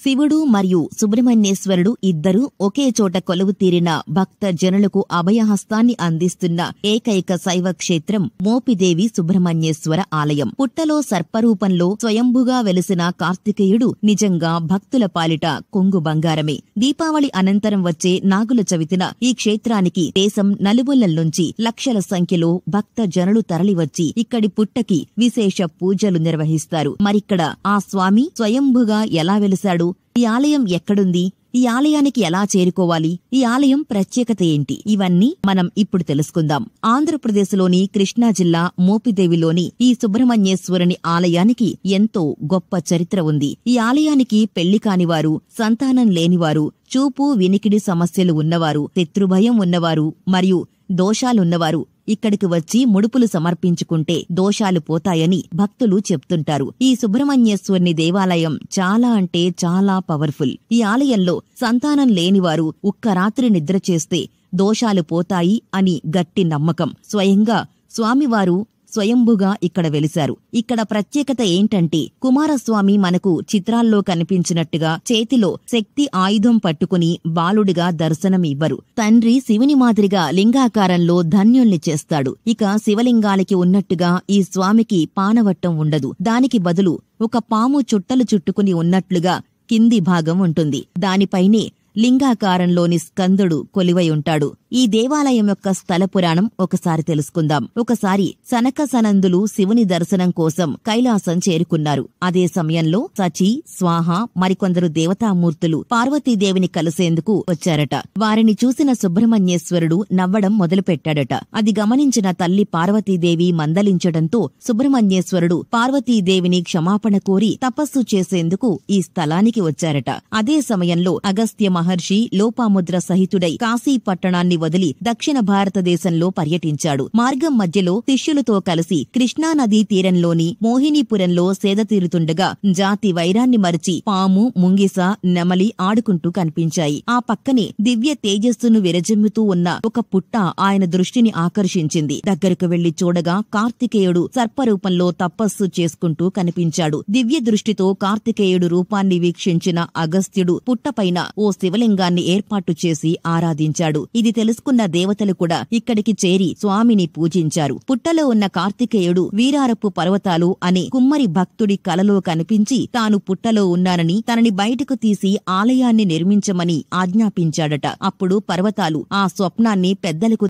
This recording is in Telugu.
శివుడు మరియు సుబ్రహ్మణ్యేశ్వరుడు ఇద్దరూ ఒకే చోట కొలువు తీరిన భక్త జనులకు అభయహస్తాన్ని అందిస్తున్న ఏకైక శైవ క్షేత్రం మోపిదేవి సుబ్రహ్మణ్యేశ్వర ఆలయం. పుట్టలో సర్పరూపంలో స్వయంభుగా వెలిసిన కార్తికేయుడు నిజంగా భక్తుల పాలిట కొంగు బంగారమే. దీపావళి అనంతరం వచ్చే నాగుల చవితిన ఈ క్షేత్రానికి దేశం నలుమూలల నుంచి లక్షల సంఖ్యలో భక్త జనులు తరలివచ్చి ఇక్కడి పుట్టకి విశేష పూజలు నిర్వహిస్తారు. మరిక్కడ ఆ స్వామి స్వయంభుగా ఎలా వెలిశాడు? ఈ ఆలయం ఎక్కడుంది? ఈ ఆలయానికి ఎలా చేరుకోవాలి? ఈ ఆలయం ప్రత్యేకత ఏంటి? ఇవన్నీ మనం ఇప్పుడు తెలుసుకుందాం. ఆంధ్రప్రదేశ్లోని కృష్ణా జిల్లా మోపిదేవిలోని ఈ సుబ్రహ్మణ్యేశ్వరుని ఆలయానికి ఎంతో గొప్ప చరిత్ర ఉంది. ఈ ఆలయానికి పెళ్లి కానివారు, సంతానం లేనివారు, చూపు వినికిడి సమస్యలు ఉన్నవారు, శత్రుభయం ఉన్నవారు మరియు దోషాలున్నవారు ఇక్కడికి వచ్చి ముడుపులు సమర్పించుకుంటే దోషాలు పోతాయని భక్తులు చెప్తుంటారు. ఈ సుబ్రహ్మణ్యేశ్వరుని దేవాలయం చాలా అంటే చాలా పవర్ఫుల్. ఈ ఆలయంలో సంతానం లేనివారు ఒక్క రాత్రి నిద్ర చేస్తే దోషాలు పోతాయి అని గట్టి నమ్మకం. స్వయంగా స్వామివారు స్వయంభుగా ఇక్కడ వెలిశారు. ఇక్కడ ప్రత్యేకత ఏంటంటే కుమారస్వామి మనకు చిత్రాల్లో కనిపించినట్టుగా చేతిలో శక్తి ఆయుధం పట్టుకుని బాలుడిగా దర్శనం ఇవ్వరు. తండ్రి శివుని మాదిరిగా లింగాకారంలో ధన్యుల్ని చేస్తాడు. ఇక శివలింగాలకి ఉన్నట్టుగా ఈ స్వామికి పానవట్టం ఉండదు. దానికి బదులు ఒక పాము చుట్టలు చుట్టుకుని ఉన్నట్లుగా కింది భాగం ఉంటుంది. దానిపైనే లింగాకారంలోని స్కందుడు కొలివై ఉంటాడు. ఈ దేవాలయం యొక్క స్థల పురాణం ఒకసారి తెలుసుకుందాం. ఒకసారి సనక సనందులు శివుని దర్శనం కోసం కైలాసం చేరుకున్నారు. అదే సమయంలో సచి, స్వాహ మరికొందరు దేవతామూర్తులు పార్వతీదేవిని కలిసేందుకు వచ్చారట. వారిని చూసిన సుబ్రహ్మణ్యేశ్వరుడు నవ్వడం మొదలుపెట్టాడట. అది గమనించిన తల్లి పార్వతీదేవి మందలించడంతో సుబ్రహ్మణ్యేశ్వరుడు పార్వతీదేవిని క్షమాపణ కోరి తపస్సు చేసేందుకు ఈ స్థలానికి వచ్చారట. అదే సమయంలో అగస్త్య మహర్షి లోపాముద్ర సహితుడై కాశీ పట్టణాన్ని వదిలి దక్షిణ భారతదేశంలో పర్యటించాడు. మార్గం మధ్యలో శిష్యులతో కలిసి కృష్ణానదీ తీరంలోని మోహినీపురంలో సేదతీరుతుండగా జాతి వైరాన్ని మరిచి పాము, ముంగిస, నెమలి ఆడుకుంటూ కనిపించాయి. ఆ పక్కనే దివ్య తేజస్సును విరజిమ్ముతూ ఉన్న ఒక పుట్ట ఆయన దృష్టిని ఆకర్షించింది. దగ్గరకు వెళ్లి చూడగా కార్తికేయుడు సర్పరూపంలో తపస్సు చేసుకుంటూ కనిపించాడు. దివ్య దృష్టితో కార్తికేయుడు రూపాన్ని వీక్షించిన అగస్త్యుడు పుట్టపైన ఓ శివలింగాన్ని ఏర్పాటు చేసి ఆరాధించాడు. ఇది తెలుసుకున్న దేవతలు కూడా ఇక్కడికి చేరి స్వామిని పూజించారు. పుట్టలో ఉన్న కార్తికేయుడు వీరారపు పర్వతాలు అనే కుమ్మరి భక్తుడి కలలో కనిపించి తాను పుట్టలో ఉన్నానని తనని బయటకు తీసి ఆలయాన్ని నిర్మించమని ఆజ్ఞాపించాడట. అప్పుడు పర్వతాలు ఆ స్వప్నాన్ని పెద్దలకు